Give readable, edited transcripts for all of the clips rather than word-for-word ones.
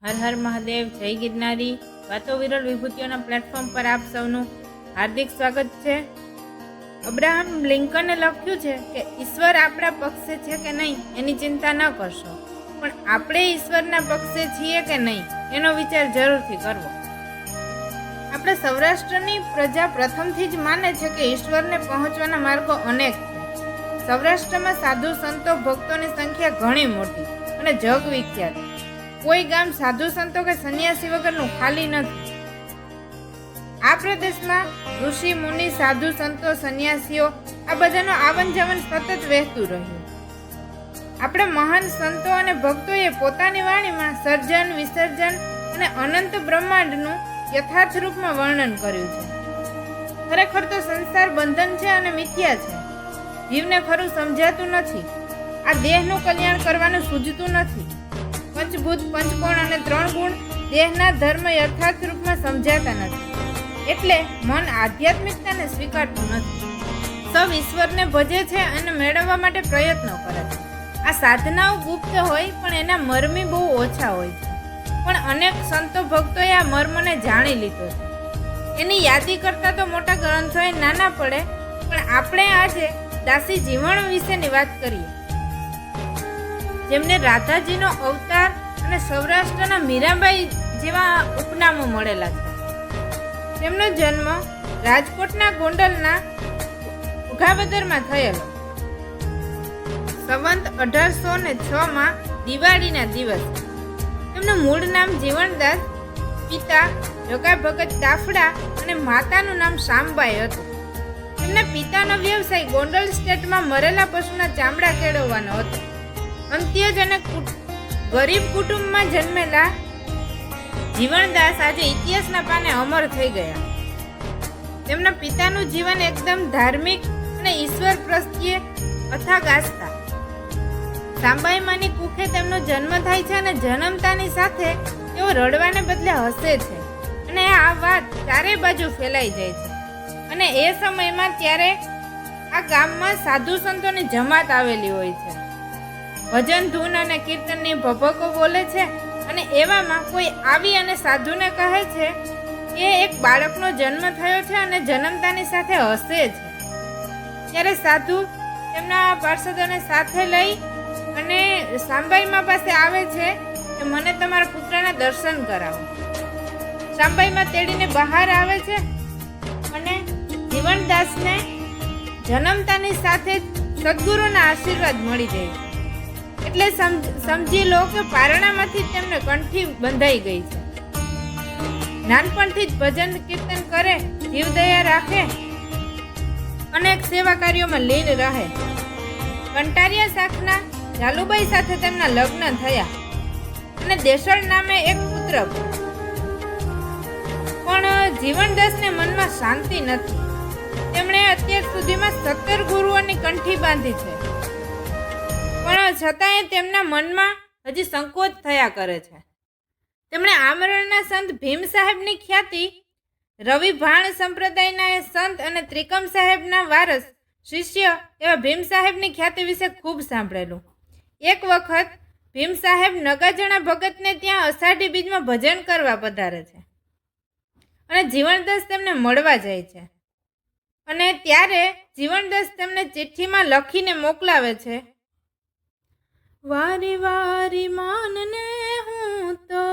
હર હર મહાદેવ, જય ગિરનારી. વાતો વિરલ વિભૂતિઓના પ્લેટફોર્મ પર આપ સૌનું હાર્દિક સ્વાગત છે. અબ્રાહમ લિંકને લખ્યું છે કે ઈશ્વર આપણા પક્ષે છે કે નહીં એની ચિંતા ન કરશો, પણ આપણે ઈશ્વરના પક્ષે છીએ કે નહીં એનો વિચાર જરૂરથી કરવો. આપણે સૌરાષ્ટ્રની પ્રજા પ્રથમથી જ માને છે કે ઈશ્વરને પહોંચવાના માર્ગો અનેક છે. સૌરાષ્ટ્રમાં સાધુ સંતો ભક્તોની સંખ્યા ઘણી મોટી અને જગ વિખ્યાત. કોઈ ગામ સાધુ સંતો કે સંન્યાસી વગરનું ખાલી નથી. આ પ્રદેશમાં ઋષિ મુનિ, સાધુ સંતો, સંન્યાસીઓ આ બધાનો આવન જાવન સતત વહેતું રહ્યું. આપણે મહાન સંતો અને ભક્તોએ પોતાની વાણીમાં સર્જન, વિસર્જન અને અનંત બ્રહ્માંડનું યથાર્થ રૂપમાં વર્ણન કર્યું છે. ખરેખર તો સંસાર બંધન છે અને મિથ્યા છે. જીવને ખરું સમજાતું નથી. આ દેહનું કલ્યાણ કરવાનું સૂઝતું નથી. પંચભૂત, પંચકોણ અને 3 ગુણ દેહના ધર્મ યથાર્થ રૂપમાં સમજાતા નથી. એટલે મન આધ્યાત્મિકતાને સ્વીકારતું નથી. સૌ ઈશ્વરને ભજે છે અને મેળવવા માટે પ્રયત્નો કરે છે. આ સાધનાઓ ગુપ્ત હોય પણ એના મર્મી બહુ ઓછા હોય છે. પણ અનેક સંતો ભક્તોએ આ મર્મને જાણી લીધો છે. એની યાદી કરતા તો મોટા ગ્રંથોએ નાના પડે, પણ આપણે આજે દાસી જીવણ વિશેની વાત કરીએ, જેમને રાધાજીનો અવતાર અને સૌરાષ્ટ્રના મીરાબાઈ જેવા ઉપનામો મળેલા છે. તેમનો જન્મ રાજકોટના ગોંડલના ઉઘાવદરમાં થયેલો. સંવંત 1806માં દિવાળીના દિવસે. તેમનું મૂળ નામ જીવણદાસ, પિતા જગા ભગત દાફડા અને માતાનું નામ શામબાઈ હતું. તેમના પિતાનો વ્યવસાય ગોંડલ સ્ટેટમાં મરેલા પશુના ચામડા કેળવવાનો હતો. અંત્યજ અને ગરીબ કુટુંબમાં જન્મેલા જીવણદાસ આજે ઇતિહાસના પાને અમર થઈ ગયા. તેમના પિતાનું જીવન એકદમ ધાર્મિક અને ઈશ્વર પ્રત્યે અથાગ આસ્થા. સાંબાઈમાની કુખે તેમનો જન્મ થાય છે અને જન્મતાની સાથે તેઓ રડવાને બદલે હસે છે અને આ વાત ચારે બાજુ ફેલાઈ જાય છે. અને એ સમયમાં ત્યારે આ ગામમાં સાધુ સંતોની જમાત આવેલી હોય છે. ભજન, ધૂન અને કીર્તનની ભભકો બોલે છે અને એવામાં કોઈ આવી અને સાધુને કહે છે કે એક બાળકનો જન્મ થયો છે અને જન્મતાની સાથે હસે છે. ત્યારે સાધુ તેમના પાર્ષદોને સાથે લઈ અને શાંબાઈમાં પાસે આવે છે કે મને તમારા પુત્રના દર્શન કરાવો. શાંબાઈમાં તેડીને બહાર આવે છે અને જીવણદાસને જન્મતાની સાથે સદગુરુના આશીર્વાદ મળી જાય છે. એટલે સમજી લો કે પારણામાંથી તેમને કંઠી બંધાઈ ગઈ છે. નાનપણથી જ ભજન કીર્તન કરે, જીવદયા રાખે, અનેક સેવા કાર્યોમાં લીન રહે. કંટારિયા શાખના જાલુબાઈ સાથે તેમના લગ્ન થયા અને દેસળ નામે એક પુત્ર. પણ જીવણદાસને મનમાં શાંતિ નથી. તેમણે અત્યાર સુધીમાં 17 ગુરુઓની કંઠી બાંધી છે, પણ છતાંય તેમના મનમાં હજી સંકોચ થયા કરે છે. તેમણે આમરણના સંત ભીમ સાહેબની ખ્યાતિ, રવિ ભાણ સંપ્રદાયના સંત અને ત્રિકમ સાહેબના વારસ શિષ્ય એવા ભીમ સાહેબની ખ્યાતિ વિશે ખૂબ સાંભળેલું. એક વખત ભીમ સાહેબ નગાજણા ભગતને ત્યાં અષાઢી બીજમાં ભજન કરવા પધારે છે અને જીવણદાસ તેમને મળવા જાય છે. અને ત્યારે જીવણદાસ તેમને ચિઠ્ઠીમાં લખીને મોકલાવે છે, વારી વારી માનને હું તો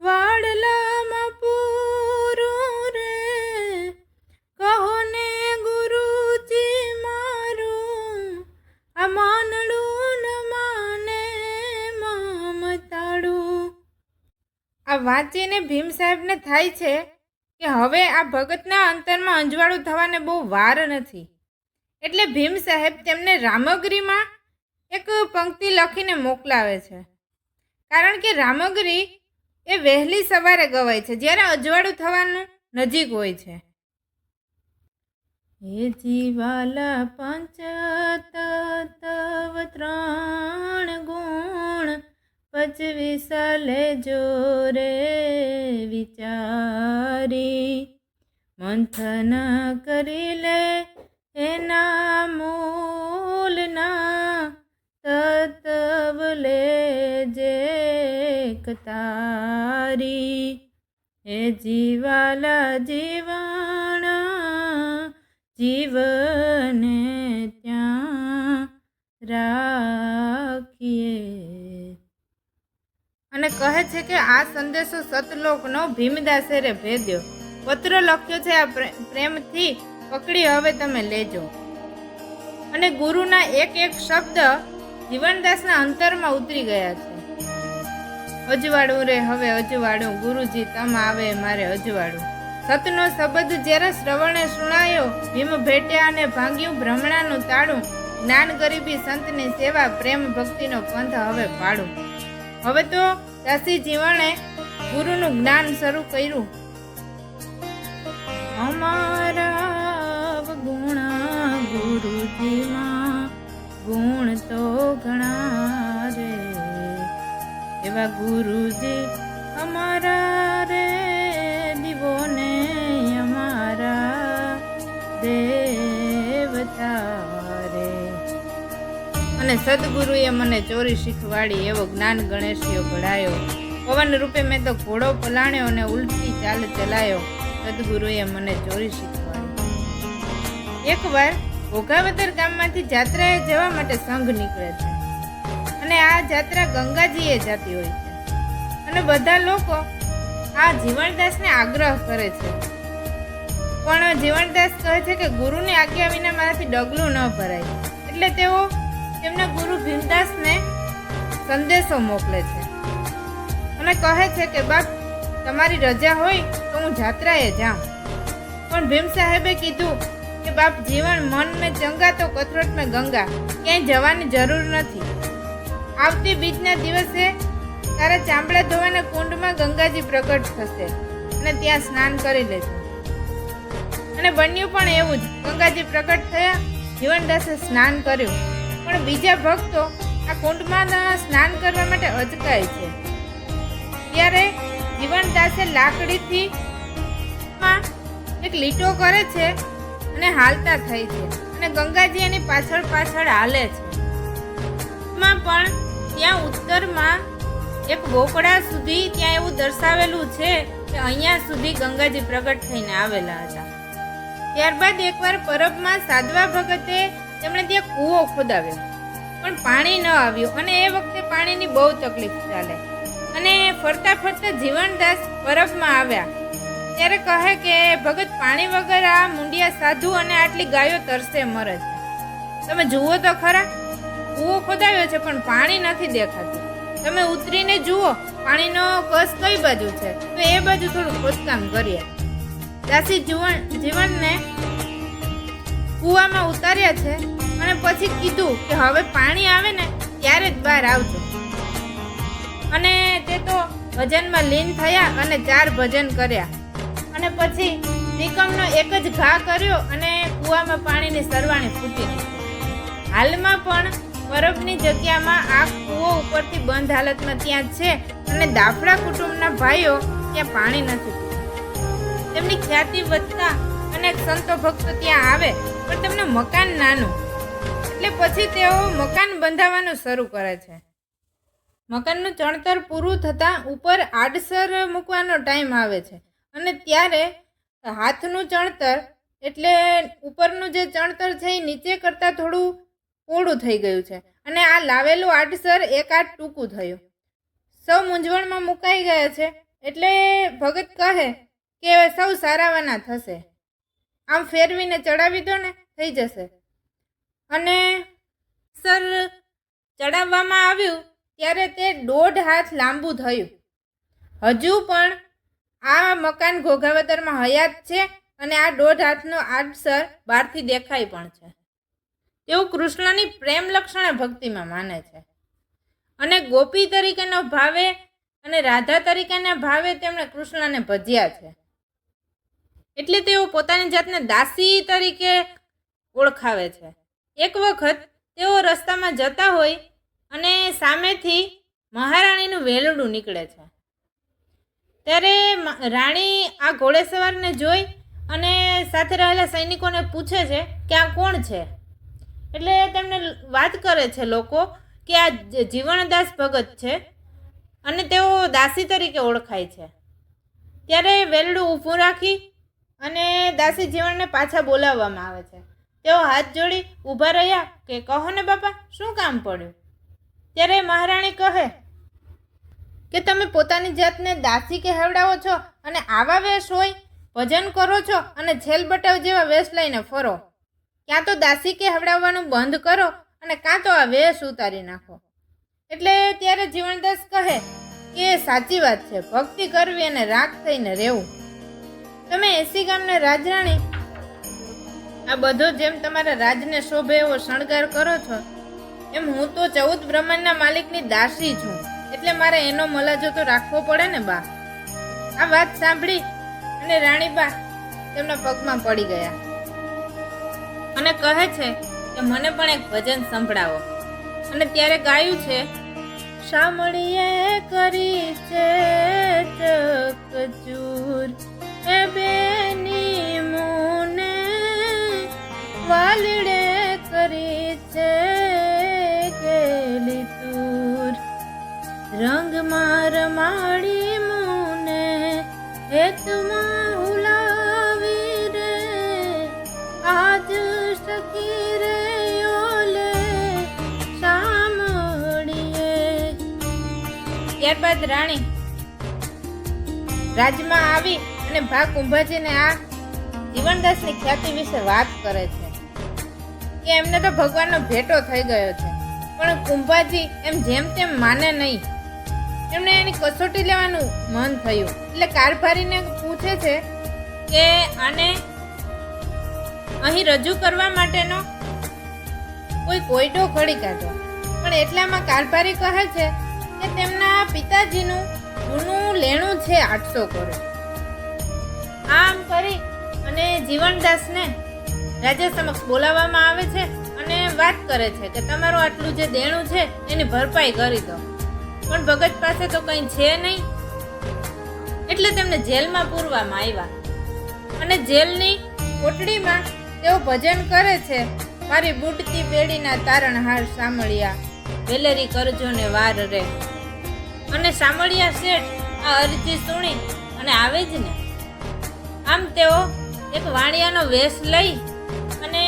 વાડલામાં પૂરું રે, કહો ને ગુરુજી મારું આ માનડું ન માને મમતાડું. આ વાંચીને ભીમ સાહેબને થાય છે કે હવે આ ભગતના અંતરમાં અંજવાળું થવાને બહુ વાર નથી. એટલે ભીમ સાહેબ તેમને રામગીરીમાં એક પંક્તિ લખીને મોકલાવે છે. કારણ કે રામગીરી એ વહેલી સવારે ગવાય છે, જ્યારે અજવાળું થવાનું નજીક હોય છે. હે જીવાલા પંચ તત્વ 3 ગુણ પચવી સાલે જોરે વિચારી, મંથન કરી લે એના મૂલના તત્વ લે જે તારી, એ જીવાલા જીવણ જીવને ત્યાં રાખીએ. અને કહે છે કે આ સંદેશો સતલોકનો ભીમદાસે રે ભેદ્યો. પત્ર લખ્યો છે આ પ્રેમથી પકડી હવે તમે લેજો. અને ગુરુના એક એક શબ્દ જીવનદાસના અંતરમાં ઉતરી ગયા છે. અજવાળું રે હવે અજવાળું, ગુરુજી તમ આવે મારે અજવાળું. સતનો શબ્દ જ્યારે શ્રવણે સુણાયો, ભીમ ભેટ્યા અને ભાંગ્યું ભ્રમણાનું તાળું. જ્ઞાન ગરીબી સંતની સેવા, પ્રેમ ભક્તિનો પંથ હવે પાડું. હવે તો દાસી જીવણે ગુરુનું જ્ઞાન શરૂ કર્યું. અમારા ગુણા ગુરુજીમાં ગુણ તો ઘણા રે, એવા ગુરુજી અમારા રે, દીવો ને અમારા દેવતા રે. અને સદગુરુએ મને ચોરી શીખવાડી, એવો જ્ઞાન ગણેશિયો ઘડાયો. પવન રૂપે મેં તો ઘોડો પલાણ્યો અને ઉલટી ચાલ ચલાયો. સદગુરુએ મને ચોરી શીખવાડી. એકવાર ઘોઘાવદર ગામમાંથી જાત્રાએ જવા માટે સંઘ નીકળે છે. અને આ જાત્રા ગંગાજીએ જતી હોય છે. અને બધા લોકો આ જીવણદાસને આગ્રહ કરે છે, પણ જીવણદાસ કહે છે કે ગુરુની આજ્ઞા વિના મારાથી ડગલું ન ભરાય. એટલે તેઓ તેમના ગુરુ ભીમદાસને સંદેશો મોકલે છે અને કહે છે કે બાપ, તમારી રજા હોય તો હું જાત્રાએ જાઉં. પણ ભીમ સાહેબે કીધું કે બાપ, જીવન મન મેં ચંગા તો કથરોટ મેં ગંગા, ક્યાંય જવાની જરૂર નથી. આવતી બીજના દિવસે તારા ચામડા ધોવાના કુંડમાં ગંગાજી પ્રગટ થશે અને ત્યાં સ્નાન કરી લેજો. અને બન્યું પણ એવું જ. ગંગાજી પ્રગટ થયા, જીવનદાસે સ્નાન કર્યું. પણ બીજા ભક્તો આ કુંડમાં સ્નાન કરવા માટે અચકાય છે. ત્યારે જીવનદાસે લાકડીથી એક લીટો કરે છે અને હાલતા થાય છે. અને ગંગાજી એની પાછળ પાછળ હાલે છે. પણ ત્યાં ઉત્તરમાં એક ગોકળા સુધી ત્યાં એવું દર્શાવેલું છે કે અહીંયા સુધી ગંગાજી પ્રગટ થઈને આવેલા હતા. ત્યારબાદ એકવાર પરબમાં સાધવા ભગતે તેમણે ત્યાં કૂવો ખોદાવ્યો, પણ પાણી ન આવ્યું. અને એ વખતે પાણીની બહુ તકલીફ ચાલે. અને ફરતા ફરતા જીવનદાસ પરબમાં આવ્યા ત્યારે કહે કે ભગત, પાણી વગર આ મુંડિયા સાધુ અને આટલી ગાયો તરસે મરે છે. તમે જુઓ તો ખરા, કૂવો ખોદાવ્યો છે પણ પાણી નથી દેખાતું. તમે ઉતરીને જુઓ પાણીનો કસ કઈ બાજુ છે, તો એ બાજુ થોડું ખોદકામ કરીએ. દાસી જીવનને કૂવામાં ઉતાર્યા છે અને પછી કીધું કે હવે પાણી આવે ને ત્યારે જ બહાર આવજો. અને તે તો ભજનમાં લીન થયા અને 4 ભજન કર્યા. અને પછી નિકમનો એક જ ઘા કર્યો અને કૂવામાં પાણીની સરવાણી ફૂટી નીકળી. હાલમાં પણ પરબની જગ્યામાં આ કૂવો ઉપરથી બંધ હાલતમાં ત્યાં છે અને દાફડા કુટુંબના ભાઈઓ ત્યાં પાણી નથી પીતા. તેમની ખ્યાતિ વધતા અનેક સંતો ભક્તો ત્યાં આવે, પણ તેમને મકાન નાનું. એટલે પછી તેઓ મકાન બંધાવવાનું શરૂ કરે છે. મકાનનું ચણતર પૂરું થતાં ઉપર આડસર મૂકવાનો ટાઈમ આવે છે. અને ત્યારે હાથનું ચણતર એટલે ઉપરનું જે ચણતર છે એ નીચે કરતાં થોડું પોળું થઈ ગયું છે. અને આ લાવેલું આડસર એક આડ ટૂંકું થયું. સૌ મૂંઝવણમાં મુકાઈ ગયા છે. એટલે ભગત કહે કે સૌ સારાવાના થશે, આમ ફેરવીને ચડાવી દો ને, થઈ જશે. અને સર ચડાવવામાં આવ્યું ત્યારે તે 1.5 હાથ લાંબુ થયું. હજુ પણ આ મકાન ઘોઘાવદરમાં હયાત છે અને આ 1.5 હાથનો આડસર બહારથી દેખાય પણ છે. તેઓ કૃષ્ણની પ્રેમ લક્ષણે ભક્તિમાં માને છે અને ગોપી તરીકેનો ભાવે અને રાધા તરીકેના ભાવે તેમણે કૃષ્ણને ભજ્યા છે. એટલે તેઓ પોતાની જાતને દાસી તરીકે ઓળખાવે છે. એક વખત તેઓ રસ્તામાં જતા હોય અને સામેથી મહારાણીનું વેલડું નીકળે છે. ત્યારે રાણી આ ઘોડેસવારને જોઈ અને સાથે રહેલા સૈનિકોને પૂછે છે કે આ કોણ છે. એટલે તેમને વાત કરે છે લોકો કે આ જીવણદાસ ભગત છે. અને તેઓ દાસી તરીકે ઓળખાય છે. ત્યારે વેલડું ઊભું રાખી અને દાસી જીવણને પાછા બોલાવવામાં આવે છે. તેઓ હાથ જોડી ઊભા રહ્યા કે કહો ને બાપા, શું કામ પડ્યું? ત્યારે મહારાણી કહે કે તમે પોતાની જાતને દાસી કહેવડાવો છો અને આવા વેશ હોય, ભજન કરો છો અને છેલ બટાવ જેવા વેશ લઈને ફરો. ક્યાં તો દાસી કહેવડાવવાનું બંધ કરો અને કાં તો આ વેશ ઉતારી નાખો. એટલે ત્યારે જીવણદાસ કહે કે સાચી વાત છે, ભક્તિ કરવી અને રાખ થઈને રહેવું. તમે 80 ગામને રાજરાણી આ બધો જેમ તમારા રાજને શોભે એવો શણગાર કરો છો, એમ હું તો 14 બ્રહ્માંડના માલિકની દાસી છું, એટલે મારે એનો મલાજો તો રાખવો પડે ને બા. આ વાત સાંભળી અને રાણીબા તેમના પગમાં પડી ગયા અને કહે છે કે મને પણ એક ભજન સંભળાવો. અને ત્યારે ગાયું છે, શામળીએ કરી છે ચકચૂર એ બેની મુને, વાલડે કરી છે ગેલી તૂર, રંગ માર માડી મુને હેતમાં હુલાવી રે, આજ સખી રે ઓલે શામળીએ. ત્યારબાદ રાણી રાજમાં આવી અને ભા કુંભાજીને આ જીવણદાસની ખ્યાતિ વિશે વાત કરે છે કે એમને તો ભગવાનનો ભેટો થઈ ગયો છે. પણ કુંભાજી એમ જેમ તેમ માને નહીં. એમને એની કસોટી લેવાનું મન થયું. એટલે કારભારીને પૂછે છે કે આને અહીં રજૂ કરવા માટેનો કોઈ કોયડો ઘડી કાઢો. પણ એટલામાં કારભારી કહે છે કે તેમના પિતાજીનું જૂનું લેણું છે 800 કરોડ. આમ કરી અને જીવણદાસને રાજા સમક્ષ બોલાવવામાં આવે છે અને વાત કરે છે કે તમારું આટલું જે દેણું છે એની ભરપાઈ કરી દો. પણ ભગત પાસે તો કંઈ છે નહીં. એટલે તેમને જેલમાં પૂરવામાં આવ્યા અને જેલની કોટડીમાં તેઓ ભજન કરે છે, મારી બુડતી બેડીના તારણહાર સામળિયા, વેલેરી કરજો ને વાર રે. અને સામળિયા શેઠ આ અરજી સુણી અને આવે જ ને. આમ તેઓ એક વાણિયાનો વેશ લઈ અને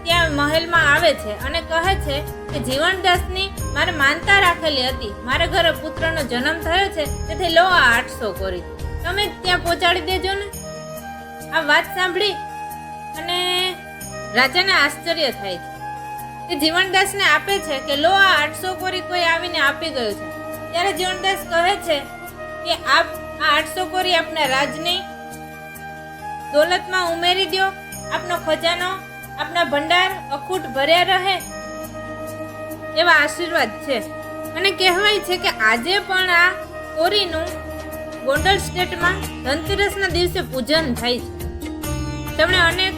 ત્યાં મહેલમાં આવે છે અને કહે છે કે જીવણદાસની મારે માનતા રાખેલી હતી, મારા ઘરે પુત્રનો જન્મ થયો છે, તેથી લો આ 800 કોરી તમે ત્યાં પહોંચાડી દેજો ને. આ વાત સાંભળી અને રાજાને આશ્ચર્ય થાય છે. તે જીવણદાસને આપે છે કે લો આ 800 કોરી કોઈ આવીને આપી ગયું છે. ત્યારે જીવણદાસ કહે છે કે આપ આ 800 કોરી આપના રાજની દોલતમાં ઉમેરી દો, આપનો ખજાનો, આપના ભંડાર અખૂટ ભર્યા રહે એવા આશીર્વાદ છે. અને કહેવાય છે કે આજે પણ આ કોરીનું ગોંડલ સ્ટેટમાં ધનતેરસના દિવસે પૂજન થાય છે. તેમણે અનેક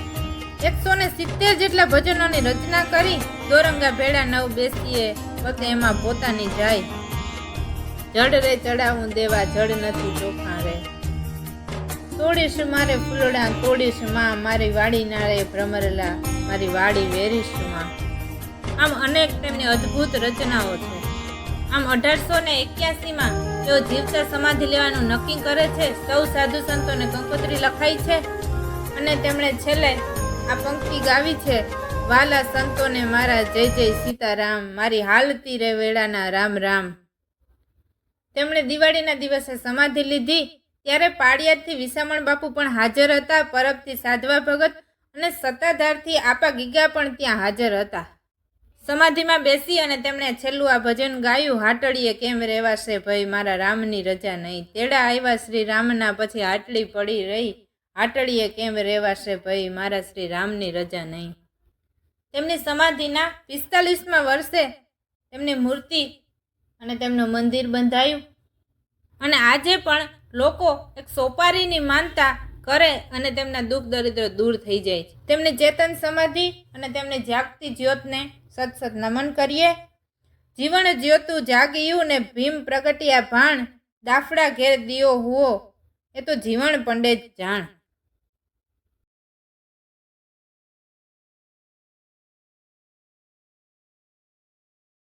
170 જેટલા ભજનોની રચના કરી. દોરંગા ભેડા નવ બેસીએ વખતે એમાં પોતાની જાય, જડ રે ચડાવું દેવા જડ નથી ચોખા રે, તોડીશ મારે ફૂલડા તોડીશ માં, મારી વાડી નાળે ભ્રમરેલા મારી વાડી વેરીશ માં. આમ અનેક તેમની અદ્ભુત રચનાઓ છે. આમ 1881માં તેઓ જીવતા સમાધિ લેવાનું નક્કી કરે છે. સૌ સાધુ સંતોને કંકોત્રી લખાઈ છે અને તેમણે છેલ્લે આ પંક્તિ ગાવી છે, વાલા સંતોને મારા જય જય સીતારામ, મારી હાલતી રે વેળાના રામ રામ. તેમણે દિવાળીના દિવસે સમાધિ લીધી. ત્યારે પાળિયાદથી વિસામણ બાપુ પણ હાજર હતા, પરબથી સાધવા ભગત અને સત્તાધારથી આપા ગીગા પણ ત્યાં હાજર હતા. સમાધિમાં બેસી અને તેમણે છેલ્લું આ ભજન ગાયું, હાટડીએ કેમ રહેવાશે ભઈ મારા રામની રજા નહીં, તેડા આવ્યા શ્રી રામના પછી હાટડી પડી રહી, હાટડીએ કેમ રહેવાશે ભઈ મારા શ્રી રામની રજા નહીં. તેમની સમાધિના 45મા વર્ષે તેમની મૂર્તિ અને તેમનું મંદિર બંધાયું અને આજે પણ લોકો એક સોપારીની માનતા કરે અને તેમના દુઃખ દરિદ્ર દૂર થઈ જાય છે. તેમની ચેતન સમાધિ અને તેમની જાગતી જ્યોતને સત નમન કરીએ. જીવન જ્યોતું જાગ્યું ને ભીમ પ્રગટ્યા ભાણ, દાફડા ઘેર દિયો હુઓ એ તો જીવણ પંડે જાણ.